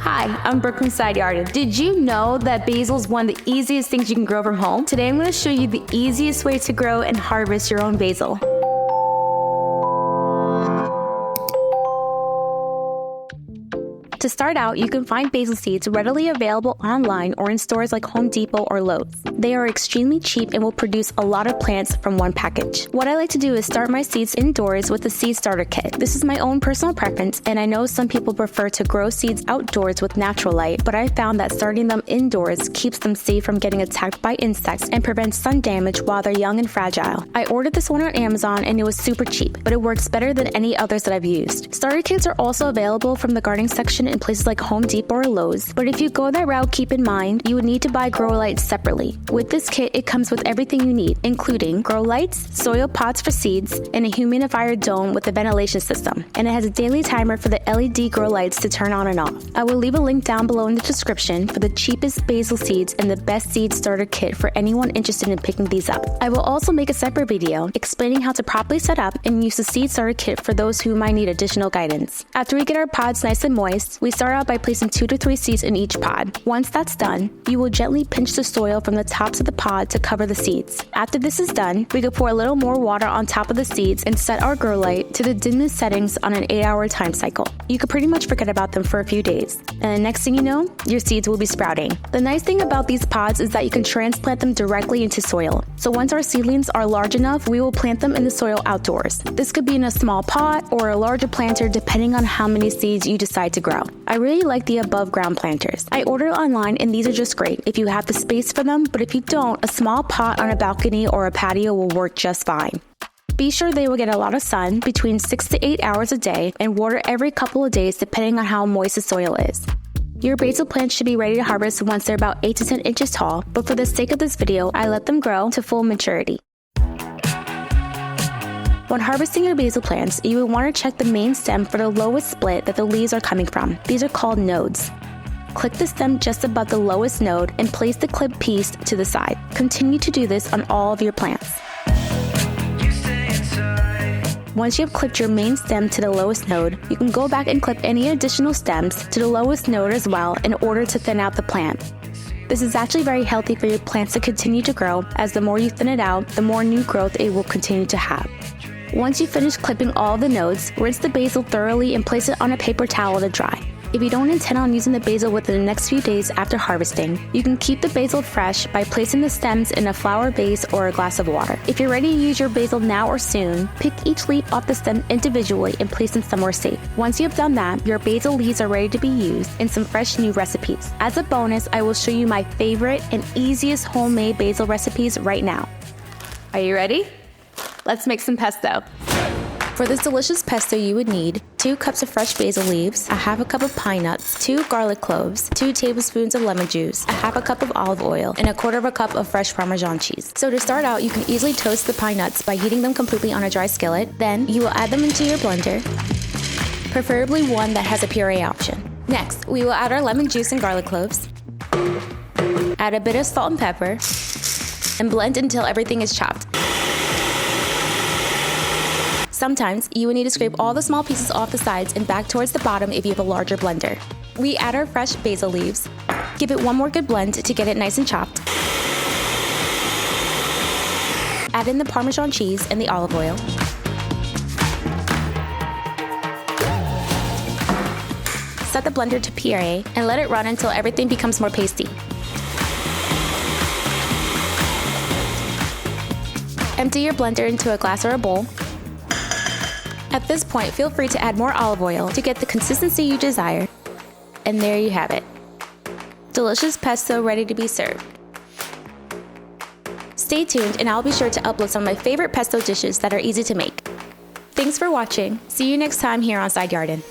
Hi, I'm Brooke from Side Yarden. Did you know that basil is one of the easiest things you can grow from home? Today I'm going to show you the easiest way to grow and harvest your own basil. To start out, you can find basil seeds readily available online or in stores like Home Depot or Lowe's. They are extremely cheap and will produce a lot of plants from one package. What I like to do is start my seeds indoors with a seed starter kit. This is my own personal preference, and I know some people prefer to grow seeds outdoors with natural light, but I found that starting them indoors keeps them safe from getting attacked by insects and prevents sun damage while they're young and fragile. I ordered this one on Amazon and it was super cheap, but it works better than any others that I've used. Starter kits are also available from the gardening section in places like Home Depot or Lowe's, but if you go that route, keep in mind you would need to buy grow lights separately. With this kit, it comes with everything you need, including grow lights, soil pots for seeds, and a humidifier dome with a ventilation system, and it has a daily timer for the LED grow lights to turn on and off. I will leave a link down below in the description for the cheapest basil seeds and the best seed starter kit for anyone interested in picking these up. I will also make a separate video explaining how to properly set up and use the seed starter kit for those who might need additional guidance. After we get our pods nice and moist, we start out by placing 2 to 3 seeds in each pod. Once that's done, you will gently pinch the soil from the tops of the pod to cover the seeds. After this is done, we can pour a little more water on top of the seeds and set our grow light to the dimmest settings on an 8-hour time cycle. You could pretty much forget about them for a few days, and the next thing you know, your seeds will be sprouting. The nice thing about these pods is that you can transplant them directly into soil. So once our seedlings are large enough, we will plant them in the soil outdoors. This could be in a small pot or a larger planter depending on how many seeds you decide to grow. I really like the above ground planters. I ordered online and these are just great if you have the space for them, but if you don't, a small pot on a balcony or a patio will work just fine. Be sure they will get a lot of sun, between 6 to 8 hours a day, and water every couple of days depending on how moist the soil is. Your basil plants should be ready to harvest once they're about 8 to 10 inches tall, but for the sake of this video, I let them grow to full maturity. When harvesting your basil plants, you will want to check the main stem for the lowest split that the leaves are coming from. These are called nodes. Click the stem just above the lowest node and place the clipped piece to the side. Continue to do this on all of your plants. Once you have clipped your main stem to the lowest node, you can go back and clip any additional stems to the lowest node as well in order to thin out the plant. This is actually very healthy for your plants to continue to grow, as the more you thin it out, the more new growth it will continue to have. Once you finish clipping all the nodes, rinse the basil thoroughly and place it on a paper towel to dry. If you don't intend on using the basil within the next few days after harvesting, you can keep the basil fresh by placing the stems in a flower vase or a glass of water. If you're ready to use your basil now or soon, pick each leaf off the stem individually and place them somewhere safe. Once you have done that, your basil leaves are ready to be used in some fresh new recipes. As a bonus, I will show you my favorite and easiest homemade basil recipes right now. Are you ready? Let's make some pesto. For this delicious pesto, you would need 2 cups of fresh basil leaves, a half a cup of pine nuts, 2 garlic cloves, 2 tablespoons of lemon juice, a half a cup of olive oil, and a quarter of a cup of fresh Parmesan cheese. So to start out, you can easily toast the pine nuts by heating them completely on a dry skillet. Then you will add them into your blender, preferably one that has a puree option. Next, we will add our lemon juice and garlic cloves, add a bit of salt and pepper, and blend until everything is chopped. Sometimes you will need to scrape all the small pieces off the sides and back towards the bottom if you have a larger blender. We add our fresh basil leaves, give it one more good blend to get it nice and chopped. Add in the Parmesan cheese and the olive oil. Set the blender to puree and let it run until everything becomes more pasty. Empty your blender into a glass or a bowl. At this point, feel free to add more olive oil to get the consistency you desire. And there you have it. Delicious pesto ready to be served. Stay tuned and I'll be sure to upload some of my favorite pesto dishes that are easy to make. Thanks for watching. See you next time here on Side Yarden.